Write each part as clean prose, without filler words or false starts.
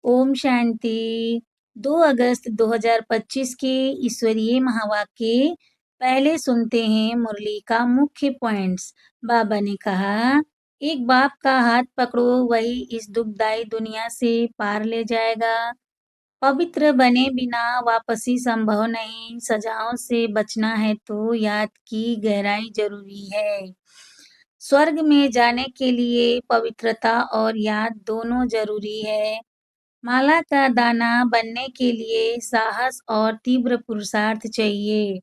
ओम शांति। 2 अगस्त 2025 के ईश्वरीय महावाक्य पहले सुनते हैं मुरली का मुख्य पॉइंट्स। बाबा ने कहा, एक बाप का हाथ पकड़ो, वही इस दुखदायी दुनिया से पार ले जाएगा। पवित्र बने बिना वापसी संभव नहीं। सजाओं से बचना है तो याद की गहराई जरूरी है। स्वर्ग में जाने के लिए पवित्रता और याद दोनों जरूरी है। माला का दाना बनने के लिए साहस और तीव्र पुरुषार्थ चाहिए।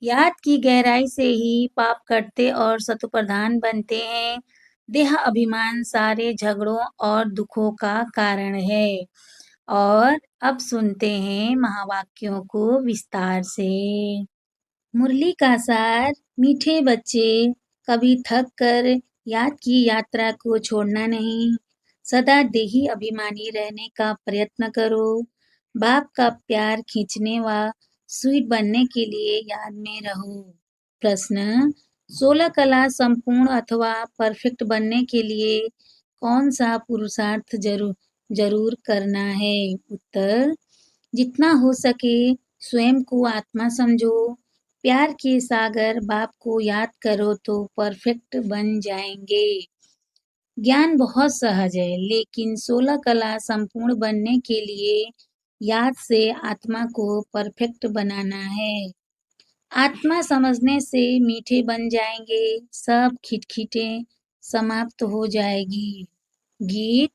याद की गहराई से ही पाप कटते और सत्प्रधान बनते हैं। देह अभिमान सारे झगड़ों और दुखों का कारण है। और अब सुनते हैं महावाक्यों को विस्तार से। मुरली का सार, मीठे बच्चे, कभी थक कर याद की यात्रा को छोड़ना नहीं। सदा देही अभिमानी रहने का प्रयत्न करो। बाप का प्यार खींचने व स्वीट बनने के लिए याद में रहो। प्रश्न, 16 कला संपूर्ण अथवा परफेक्ट बनने के लिए कौन सा पुरुषार्थ जरूर करना है? उत्तर, जितना हो सके स्वयं को आत्मा समझो। प्यार के सागर बाप को याद करो तो परफेक्ट बन जाएंगे। ज्ञान बहुत सहज है, लेकिन 16 कला संपूर्ण बनने के लिए याद से आत्मा को परफेक्ट बनाना है। आत्मा समझने से मीठे बन जाएंगे, सब खिटखिटे समाप्त हो जाएगी। गीत,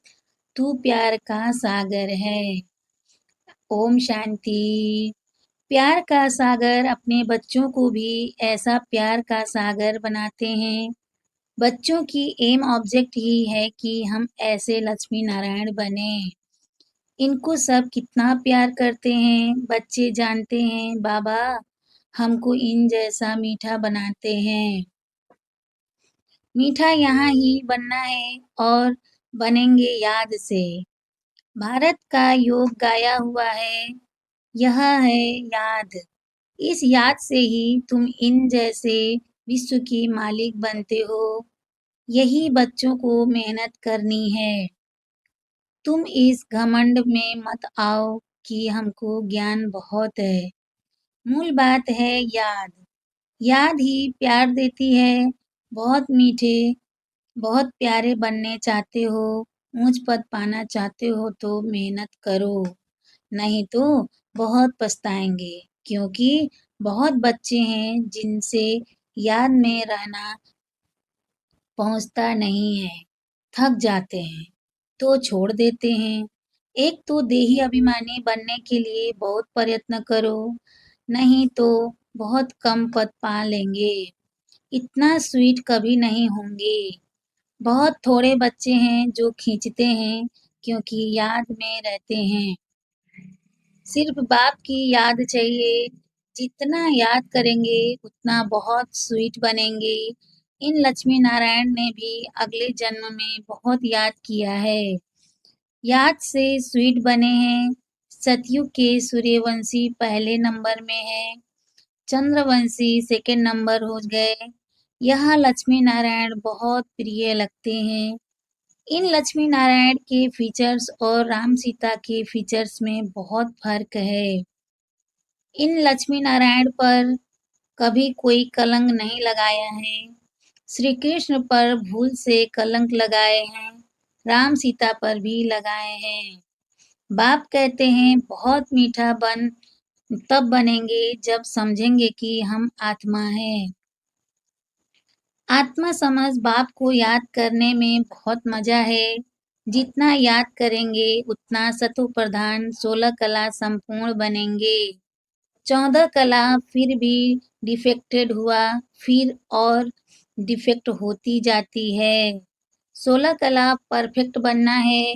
तू प्यार का सागर है। ओम शांति। प्यार का सागर अपने बच्चों को भी ऐसा प्यार का सागर बनाते हैं। बच्चों की एम ऑब्जेक्ट ही है कि हम ऐसे लक्ष्मी नारायण बने। इनको सब कितना प्यार करते हैं। बच्चे जानते हैं बाबा हमको इन जैसा मीठा बनाते हैं। मीठा यहाँ ही बनना है और बनेंगे याद से। भारत का योग गाया हुआ है, यह है याद। इस याद से ही तुम इन जैसे विश्व की मालिक बनते हो। यही बच्चों को मेहनत करनी है। तुम इस घमंड में मत आओ कि हमको ज्ञान बहुत है। मूल बात है याद। याद ही प्यार देती है। बहुत मीठे, बहुत प्यारे बनने चाहते हो, ऊंच पद पाना चाहते हो तो मेहनत करो, नहीं तो बहुत पछताएंगे। क्योंकि बहुत बच्चे हैं जिनसे याद में रहना पहुंचता नहीं है, थक जाते हैं तो छोड़ देते हैं। एक तो देही अभिमानी बनने के लिए बहुत प्रयत्न करो, नहीं तो बहुत कम पद पा लेंगे। इतना स्वीट कभी नहीं होंगे। बहुत थोड़े बच्चे हैं जो खींचते हैं क्योंकि याद में रहते हैं। सिर्फ बाप की याद चाहिए। जितना याद करेंगे उतना बहुत स्वीट बनेंगे। इन लक्ष्मी नारायण ने भी अगले जन्म में बहुत याद किया है, याद से स्वीट बने हैं। सतयुग के सूर्यवंशी पहले नंबर में है, चंद्रवंशी सेकंड नंबर हो गए। यहाँ लक्ष्मी नारायण बहुत प्रिय लगते हैं। इन लक्ष्मी नारायण के फीचर्स और राम सीता के फीचर्स में बहुत फर्क है। इन लक्ष्मी नारायण पर कभी कोई कलंक नहीं लगाया है। श्री कृष्ण पर भूल से कलंक लगाए हैं, राम सीता पर भी लगाए हैं। बाप कहते हैं बहुत मीठा बन तब बनेंगे जब समझेंगे कि हम आत्मा हैं। आत्मा समझ बाप को याद करने में बहुत मजा है। जितना याद करेंगे उतना सतो प्रधान 16 कला संपूर्ण बनेंगे। 14 कला फिर भी डिफेक्टेड हुआ, फिर और डिफेक्ट होती जाती है। 16 कला परफेक्ट बनना है।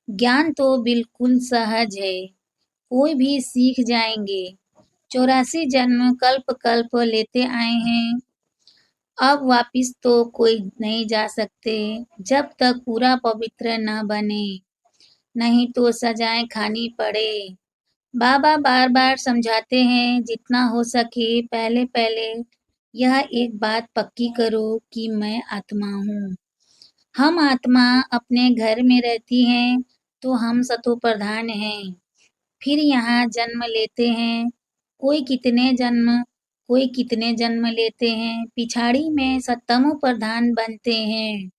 ज्ञान तो बिल्कुल सहज है, कोई भी सीख जाएंगे। 84 जन्म कल्प कल्प लेते आए हैं, अब वापिस तो कोई नहीं जा सकते जब तक पूरा पवित्र न बने, नहीं तो सजाएं खानी पड़े। बाबा बार बार समझाते हैं जितना हो सके पहले पहले यह एक बात पक्की करो कि मैं आत्मा हूँ। हम आत्मा अपने घर में रहती हैं, तो हम सतोप्रधान हैं। फिर यहाँ जन्म लेते हैं, कोई कितने जन्म कोई कितने जन्म लेते हैं, पिछाड़ी में सतमोप्रधान बनते हैं।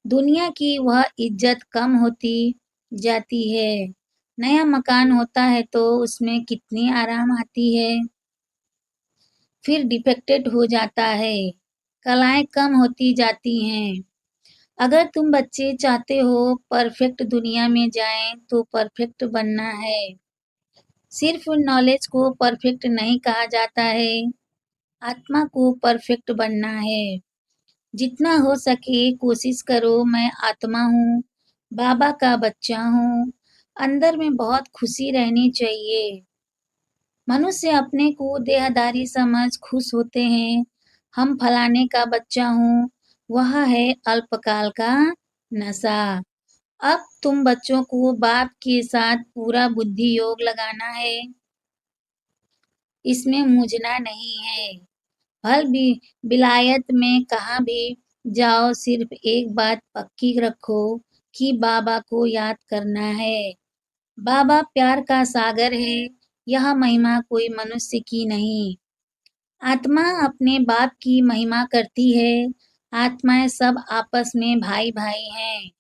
दुनिया की वह इज्जत कम होती जाती है। नया मकान होता है तो उसमें कितनी आराम आती है। फिर डिफेक्टेड हो जाता है, कलाएं कम होती जाती हैं। अगर तुम बच्चे चाहते हो परफेक्ट दुनिया में जाएं तो परफेक्ट बनना है। सिर्फ नॉलेज को परफेक्ट नहीं कहा जाता है, आत्मा को परफेक्ट बनना है। जितना हो सके कोशिश करो, मैं आत्मा हूँ, बाबा का बच्चा हूँ, अंदर में बहुत खुशी रहनी चाहिए। मनुष्य अपने को देहधारी समझ खुश होते हैं। हम फलाने का बच्चा हूँ, वह है अल्पकाल का नशा। अब तुम बच्चों को बाप के साथ पूरा बुद्धि योग लगाना है, इसमें मुझना नहीं है। भल भी विलायत में कहाँ भी जाओ, सिर्फ एक बात पक्की रखो कि बाबा को याद करना है। बाबा प्यार का सागर है, यह महिमा कोई मनुष्य की नहीं। आत्मा अपने बाप की महिमा करती है। आत्माएं सब आपस में भाई भाई हैं।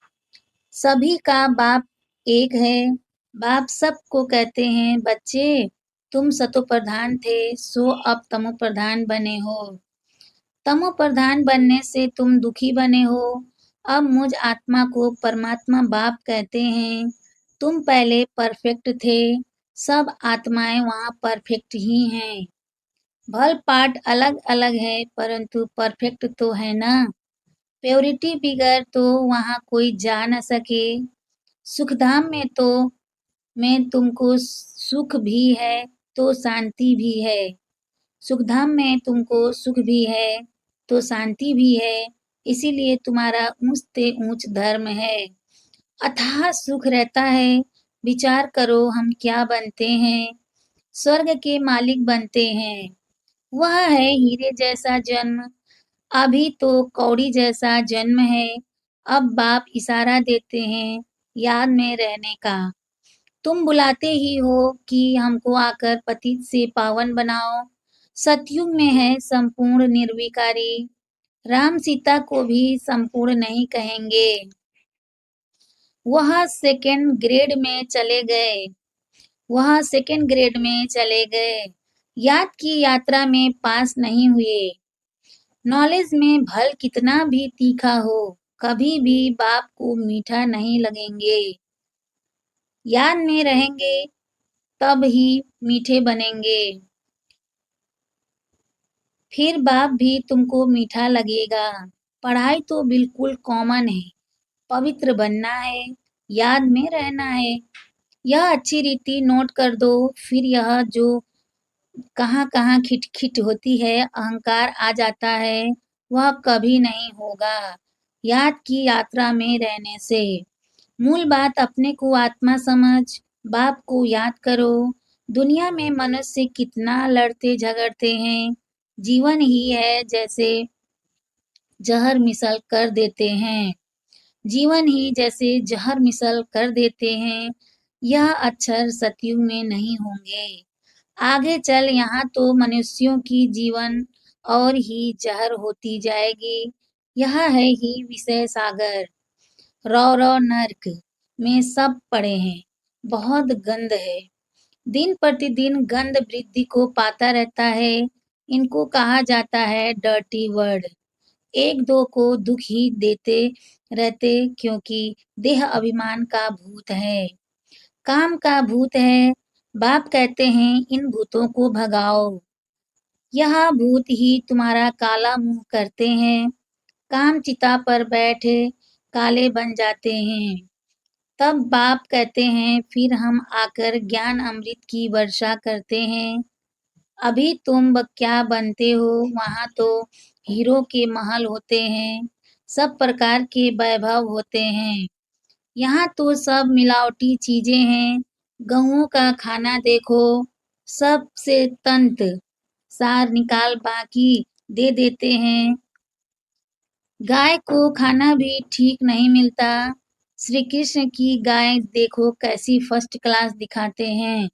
सभी का बाप एक है। बाप सबको कहते हैं, बच्चे तुम सतोप्रधान थे सो अब तमोप्रधान बने हो। तमोप्रधान बनने से तुम दुखी बने हो। अब मुझ आत्मा को परमात्मा बाप कहते हैं। तुम पहले परफेक्ट थे, सब आत्माएं वहाँ परफेक्ट ही हैं। भल पार्ट अलग अलग है परंतु परफेक्ट तो है ना। प्योरिटी बिगर तो वहाँ कोई जा न सके। सुखधाम में तो में तुमको सुख भी है तो शांति भी है। सुखधाम में तुमको सुख भी है तो शांति भी है, इसीलिए तुम्हारा ऊंच से ऊंच धर्म है। अथाह सुख रहता है। विचार करो हम क्या बनते हैं, स्वर्ग के मालिक बनते हैं। वह है हीरे जैसा जन्म, अभी तो कौड़ी जैसा जन्म है। अब बाप इशारा देते हैं याद में रहने का। तुम बुलाते ही हो कि हमको आकर पतित से पावन बनाओ। सतयुग में है संपूर्ण निर्विकारी। राम सीता को भी संपूर्ण नहीं कहेंगे, वह सेकेंड ग्रेड में चले गए। वह सेकेंड ग्रेड में चले गए। याद की यात्रा में पास नहीं हुए। नॉलेज में भल कितना भी तीखा हो, कभी भी बाप को मीठा नहीं लगेंगे। याद में रहेंगे तब ही मीठे बनेंगे, फिर बाप भी तुमको मीठा लगेगा। पढ़ाई तो बिल्कुल कॉमन है, पवित्र बनना है, याद में रहना है। यह अच्छी रीति नोट कर दो। फिर यह जो कहाँ कहाँ खिटखिट होती है, अहंकार आ जाता है, वह कभी नहीं होगा याद की यात्रा में रहने से। मूल बात अपने को आत्मा समझ, बाप को याद करो। दुनिया में मनुष्य कितना लड़ते झगड़ते हैं, जीवन ही है जैसे जहर मिसल कर देते हैं। जीवन ही जैसे जहर मिसल कर देते हैं। यह अक्षर सतयुग में नहीं होंगे। आगे चल यहाँ तो मनुष्यों की जीवन और ही जहर होती जाएगी। यह है ही विषय सागर। रौ रौ नर्क में सब पड़े हैं, बहुत गंध है। दिन प्रतिदिन गंध वृद्धि को पाता रहता है। इनको कहा जाता है डर्टी वर्ड। एक दो को दुख ही देते रहते, क्योंकि देह अभिमान का भूत है, काम का भूत है। बाप कहते हैं इन भूतों को भगाओ। यह भूत ही तुम्हारा काला मुंह करते हैं। काम चिता पर बैठे काले बन जाते हैं। तब बाप कहते हैं फिर हम आकर ज्ञान अमृत की वर्षा करते हैं। अभी तुम क्या बनते हो, वहाँ तो हीरो के महल होते हैं, सब प्रकार के वैभव होते हैं। यहाँ तो सब मिलावटी चीजें हैं। गहुओं का खाना देखो, सब से तंत सार निकाल बाकी दे देते हैं। गाय को खाना भी ठीक नहीं मिलता। श्री कृष्ण की गाय देखो कैसी फर्स्ट क्लास दिखाते हैं।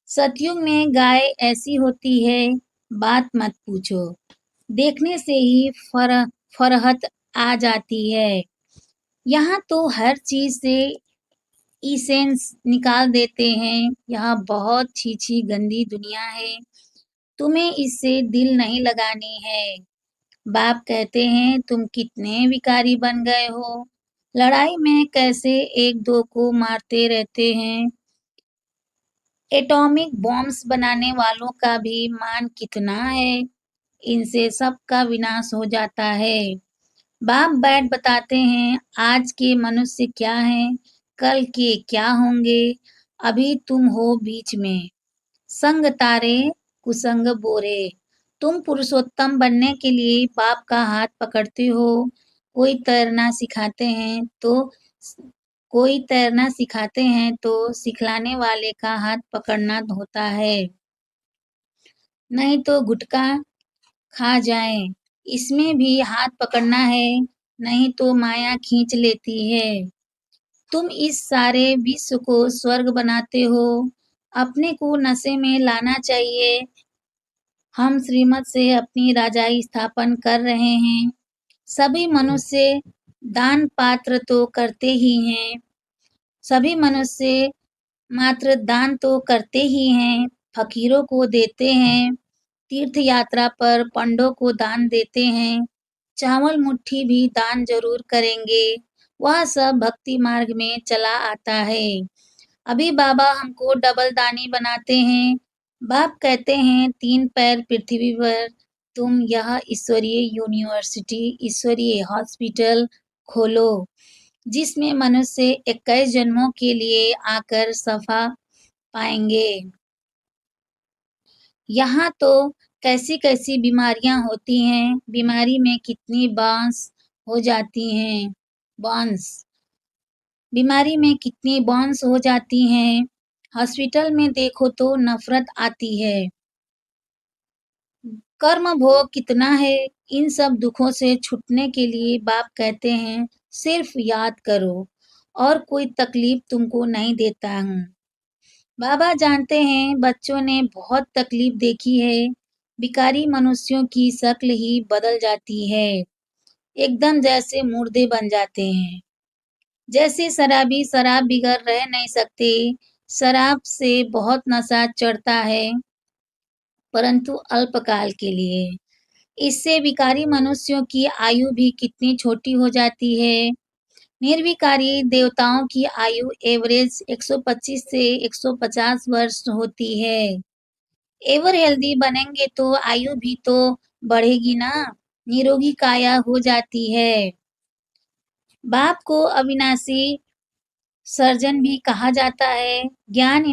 सतयुग में गाय ऐसी होती है, बात मत पूछो। देखने से ही फरहत आ जाती है। यहाँ तो हर चीज से इसेंस निकाल देते हैं। यहाँ बहुत छी गंदी दुनिया है। तुम्हें इससे दिल नहीं लगानी है। बाप कहते हैं तुम कितने विकारी बन गए हो। लड़ाई में कैसे एक दो को मारते रहते हैं। एटॉमिक बॉम्ब्स बनाने वालों का भी मान कितना है। इनसे सबका विनाश हो जाता है। बाप बैठ बताते हैं आज के मनुष्य क्या हैं, कल के क्या होंगे। अभी तुम हो बीच में, संग तारे कुसंग बोरे। तुम पुरुषोत्तम बनने के लिए बाप का हाथ पकड़ते हो। कोई तैरना सिखाते हैं तो कोई तैरना सिखाते हैं तो सिखलाने वाले का हाथ पकड़ना होता है, नहीं तो गुटखा खा जाए। इसमें भी हाथ पकड़ना है, नहीं तो माया खींच लेती है। तुम इस सारे विश्व को स्वर्ग बनाते हो। अपने को नशे में लाना चाहिए। हम श्रीमत से अपनी राजाई स्थापन कर रहे हैं। सभी मनुष्य दान पात्र तो करते ही हैं। सभी मनुष्य मात्र दान तो करते ही हैं। फकीरों को देते हैं। तीर्थ यात्रा पर पंडों को दान देते हैं। चावल मुट्ठी भी दान जरूर करेंगे। वह सब भक्ति मार्ग में चला आता है। अभी बाबा हमको डबल दानी बनाते हैं। बाप कहते हैं 3 पैर पृथ्वी पर तुम यह ईश्वरीय यूनिवर्सिटी, ईश्वरीय हॉस्पिटल खोलो, जिसमें मनुष्य 21 जन्मों के लिए आकर सफा पाएंगे। यहाँ तो कैसी-कैसी बीमारियां होती हैं। बीमारी में कितनी बांस हो जाती हैं। बांस बीमारी में कितनी बांस हो जाती हैं। हॉस्पिटल में देखो तो नफरत आती है। कर्म भोग कितना है। इन सब दुखों से छूटने के लिए बाप कहते हैं सिर्फ याद करो और कोई तकलीफ तुमको नहीं देता हूँ। बाबा जानते हैं बच्चों ने बहुत तकलीफ देखी है। भिखारी मनुष्यों की शक्ल ही बदल जाती है, एकदम जैसे मुर्दे बन जाते हैं। जैसे शराबी शराब बिगर रह नहीं सकते। शराब से बहुत नशा चढ़ता है, परंतु अल्पकाल के लिए। इससे विकारी मनुष्यों की आयु भी कितनी छोटी हो जाती है। निर्विकारी देवताओं की आयु एवरेज 125 से 150 वर्ष होती है। एवर हेल्दी बनेंगे तो आयु भी तो बढ़ेगी ना, निरोगी काया हो जाती है। बाप को अविनाशी सर्जन भी कहा जाता है। ज्ञान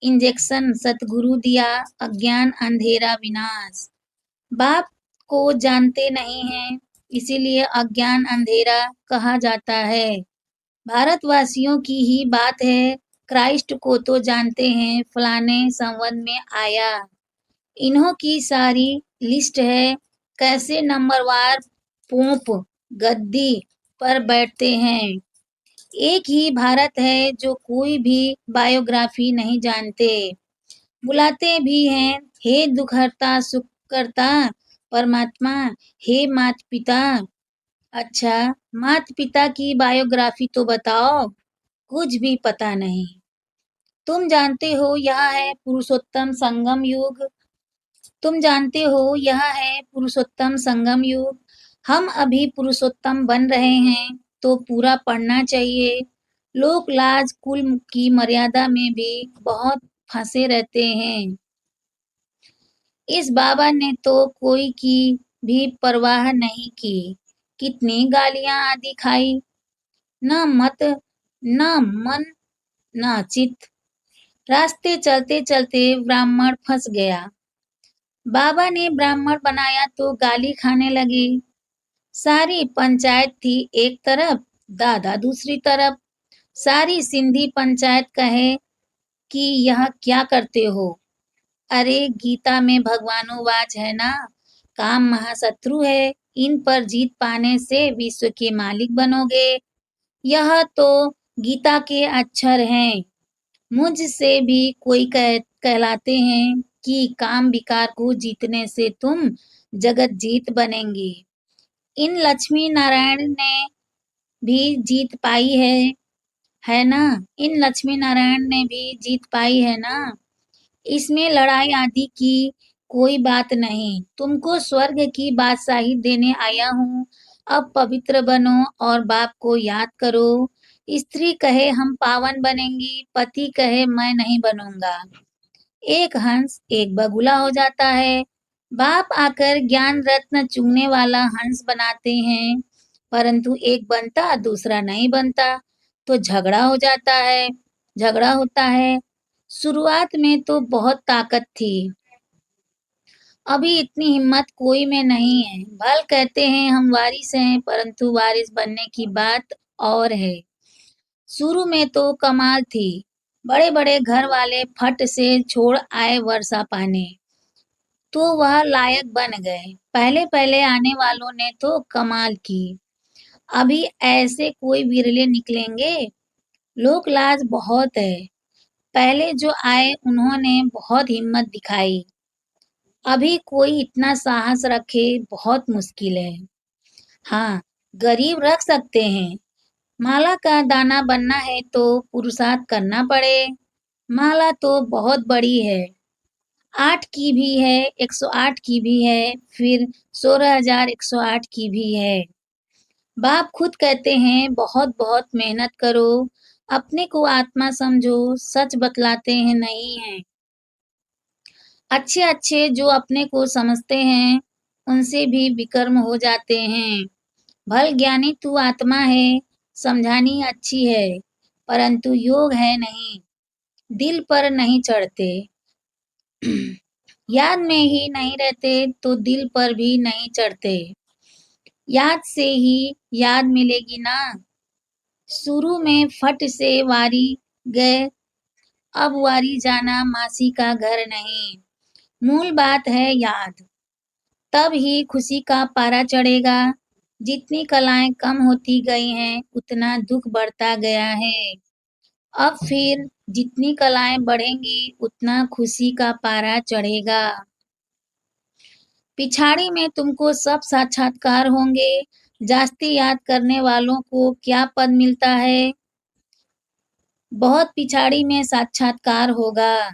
इंजेक्शन सतगुरु दिया, अज्ञान अंधेरा विनाश। बाप को जानते नहीं हैं, इसीलिए अज्ञान अंधेरा कहा जाता है। भारतवासियों की ही बात है। क्राइस्ट को तो जानते हैं, फलाने संवत में आया। इन्हों की सारी लिस्ट है, कैसे नंबरवार पोप गद्दी पर बैठते हैं। एक ही भारत है जो कोई भी बायोग्राफी नहीं जानते। बुलाते भी हैं, हे दुखहर्ता सुखकर्ता परमात्मा, हे माता पिता। अच्छा, माता पिता की बायोग्राफी तो बताओ। कुछ भी पता नहीं। तुम जानते हो यह है पुरुषोत्तम संगम युग। तुम जानते हो यह है पुरुषोत्तम संगम युग। हम अभी पुरुषोत्तम बन रहे हैं तो पूरा पढ़ना चाहिए। लोक लाज कुल की मर्यादा में भी बहुत फंसे रहते हैं। इस बाबा ने तो कोई की भी परवाह नहीं की। कितनी गालियां आदि खाई। न मत, न मन, न चित। रास्ते चलते चलते ब्राह्मण फंस गया। बाबा ने ब्राह्मण बनाया तो गाली खाने लगे। सारी पंचायत थी एक तरफ, दादा दूसरी तरफ। सारी सिंधी पंचायत कहे कि यह क्या करते हो। अरे गीता में भगवानुवाच है ना, काम महाशत्रु है। इन पर जीत पाने से विश्व के मालिक बनोगे। यह तो गीता के अक्षर हैं। मुझसे भी कोई कहलाते हैं कि काम विकार को जीतने से तुम जगत जीत बनेंगे। इन लक्ष्मी नारायण ने भी जीत पाई है ना? इन लक्ष्मी नारायण ने भी जीत पाई है ना? इसमें लड़ाई आदि की कोई बात नहीं। तुमको स्वर्ग की बादशाही देने आया हूँ। अब पवित्र बनो और बाप को याद करो। स्त्री कहे हम पावन बनेंगी, पति कहे मैं नहीं बनूंगा। एक हंस एक बगुला हो जाता है। बाप आकर ज्ञान रत्न चुगने वाला हंस बनाते हैं, परंतु एक बनता दूसरा नहीं बनता, तो झगड़ा हो जाता है, झगड़ा होता है। शुरुआत में तो बहुत ताकत थी, अभी इतनी हिम्मत कोई में नहीं है। भल कहते हैं हम वारिस हैं, परंतु वारिस बनने की बात और है। शुरू में तो कमाल थी, बड़े बड़े घर वाले फट से छोड़ आए वर्षा पाने, तो वह लायक बन गए। पहले पहले आने वालों ने तो कमाल की, अभी ऐसे कोई विरले निकलेंगे। लोक लाज बहुत है। पहले जो आए उन्होंने बहुत हिम्मत दिखाई, अभी कोई इतना साहस रखे बहुत मुश्किल है। हाँ, गरीब रख सकते हैं। माला का दाना बनना है तो पुरुषार्थ करना पड़े। माला तो बहुत बड़ी है, 8 की भी है, 108 की भी है, फिर 16,108 की भी है। बाप खुद कहते हैं बहुत बहुत मेहनत करो, अपने को आत्मा समझो, सच बतलाते हैं नहीं है। अच्छे अच्छे जो अपने को समझते हैं, उनसे भी विकर्म हो जाते हैं। भल ज्ञानी तू आत्मा है, समझानी अच्छी है, परंतु योग है नहीं, दिल पर नहीं चढ़ते। याद में ही नहीं रहते तो दिल पर भी नहीं चढ़ते। याद से ही याद मिलेगी ना। शुरू में फट से वारी गए, अब वारी जाना मासी का घर नहीं। मूल बात है याद, तब ही खुशी का पारा चढ़ेगा। जितनी कलाएं कम होती गई हैं, उतना दुख बढ़ता गया है। अब फिर जितनी कलाएं बढ़ेंगी, उतना खुशी का पारा चढ़ेगा। पिछाड़ी में तुमको सब साक्षात्कार होंगे। जास्ती याद करने वालों को क्या पद मिलता है? बहुत पिछाड़ी में साक्षात्कार होगा।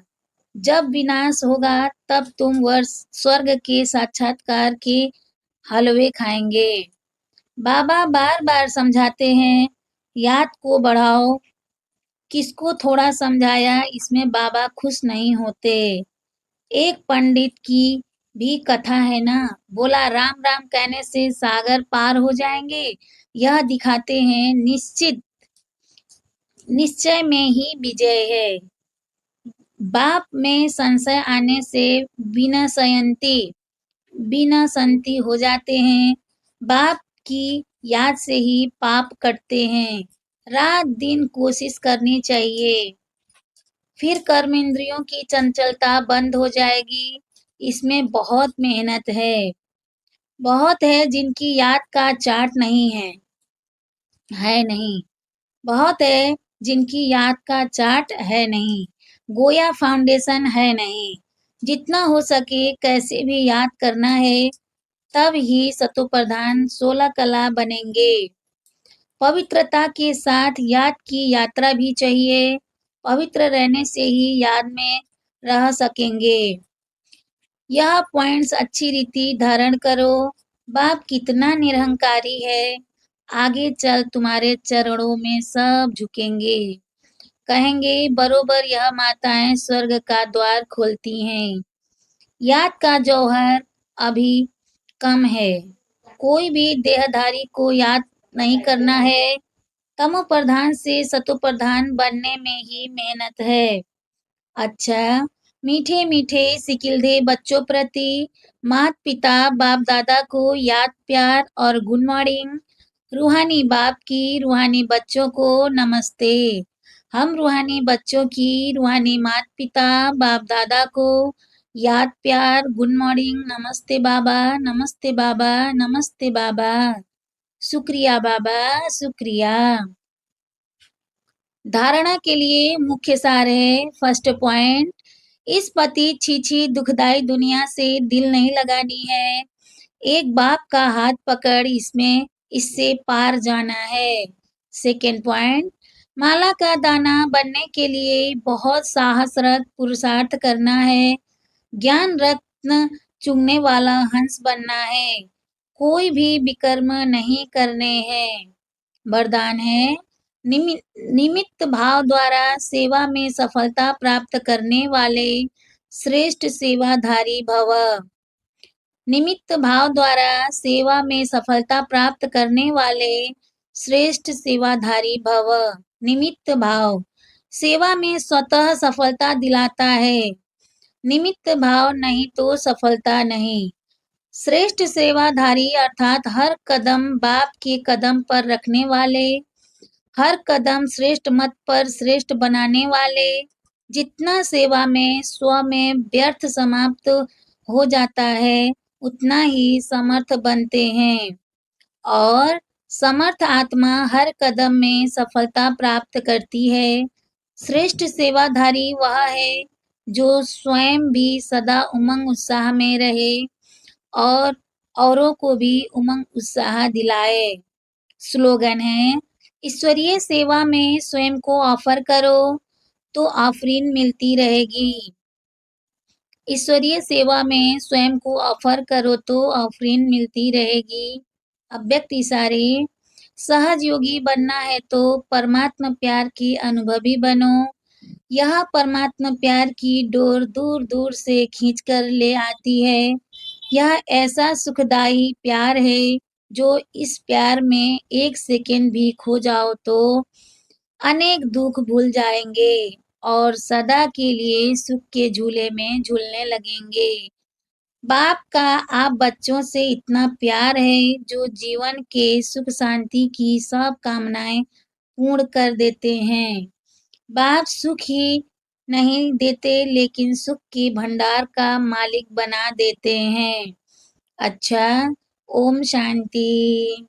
जब विनाश होगा तब तुम वर्ष स्वर्ग के साक्षात्कार के हलवे खाएंगे। बाबा बार बार समझाते हैं, याद को बढ़ाओ। किसको थोड़ा समझाया इसमें बाबा खुश नहीं होते। एक पंडित की भी कथा है ना, बोला राम राम कहने से सागर पार हो जाएंगे। यह दिखाते हैं निश्चित निश्चय में ही विजय है। बाप में संशय आने से विनशंति हो जाते हैं। बाप की याद से ही पाप कटते हैं। रात दिन कोशिश करनी चाहिए, फिर कर्म इंद्रियों की चंचलता बंद हो जाएगी। इसमें बहुत मेहनत है। बहुत है जिनकी याद का चार्ट नहीं है नहीं। बहुत है जिनकी याद का चार्ट है नहीं, गोया फाउंडेशन है नहीं। जितना हो सके कैसे भी याद करना है, तब ही सतोप्रधान 16 कला बनेंगे। पवित्रता के साथ याद की यात्रा भी चाहिए। पवित्र रहने से ही याद में रह सकेंगे। यह पॉइंट्स अच्छी रीति धारण करो। बाप कितना निरहंकारी है, आगे चल तुम्हारे चरणों में सब झुकेंगे। कहेंगे बरोबर यह माताएं स्वर्ग का द्वार खोलती हैं। याद का जौहर अभी कम है। कोई भी देहधारी को याद नहीं करना है। तमो प्रधान से सतो प्रधान बनने में ही मेहनत है। अच्छा, मीठे मीठे सिकिलधे बच्चों प्रति मात पिता बाप दादा को याद प्यार और गुड मॉर्निंग। रूहानी बाप की रूहानी बच्चों को नमस्ते। हम रूहानी बच्चों की रूहानी मात पिता बाप दादा को याद प्यार गुड मॉर्निंग, नमस्ते बाबा, नमस्ते बाबा, नमस्ते बाबा, शुक्रिया बाबा, शुक्रिया। धारणा के लिए मुख्य सार है। फर्स्ट पॉइंट, इस पति छी दुखदाई दुनिया से दिल नहीं लगानी है। एक बाप का हाथ पकड़ इसमें इससे पार जाना है। सेकेंड पॉइंट, माला का दाना बनने के लिए बहुत साहसरत पुरुषार्थ करना है। ज्ञान रत्न चुगने वाला हंस बनना है। कोई भी विकर्म नहीं करने हैं। वरदान है, निमित्त भाव द्वारा सेवा में सफलता प्राप्त करने वाले श्रेष्ठ सेवाधारी भव। निमित्त भाव द्वारा सेवा में सफलता प्राप्त करने वाले श्रेष्ठ सेवाधारी भव। निमित्त भाव सेवा में स्वतः सफलता दिलाता है। निमित्त भाव नहीं तो सफलता नहीं। श्रेष्ठ सेवाधारी अर्थात हर कदम बाप के कदम पर रखने वाले, हर कदम श्रेष्ठ मत पर श्रेष्ठ बनाने वाले। जितना सेवा में स्व में व्यर्थ समाप्त हो जाता है, उतना ही समर्थ बनते हैं और समर्थ आत्मा हर कदम में सफलता प्राप्त करती है। श्रेष्ठ सेवाधारी वह है जो स्वयं भी सदा उमंग उत्साह में रहे और औरों को भी उमंग उत्साह दिलाए। स्लोगन है, ईश्वरीय सेवा में स्वयं को ऑफर करो तो आफरीन मिलती रहेगी। ईश्वरीय सेवा में स्वयं को ऑफर करो तो आफरीन मिलती रहेगी। अव्यक्त इशारे, सहज योगी बनना है तो परमात्मा प्यार की अनुभवी बनो। यह परमात्मा प्यार की डोर दूर दूर से खींचकर ले आती है। यह ऐसा सुखदाई प्यार है जो इस प्यार में एक सेकंड भी खो जाओ तो अनेक दुख भूल जाएंगे और सदा के लिए सुख के झूले में झूलने लगेंगे। बाप का आप बच्चों से इतना प्यार है जो जीवन के सुख शांति की सब कामनाएं पूर्ण कर देते हैं। बाप सुख ही नहीं देते लेकिन सुख की भंडार का मालिक बना देते हैं। अच्छा, ओम शांति।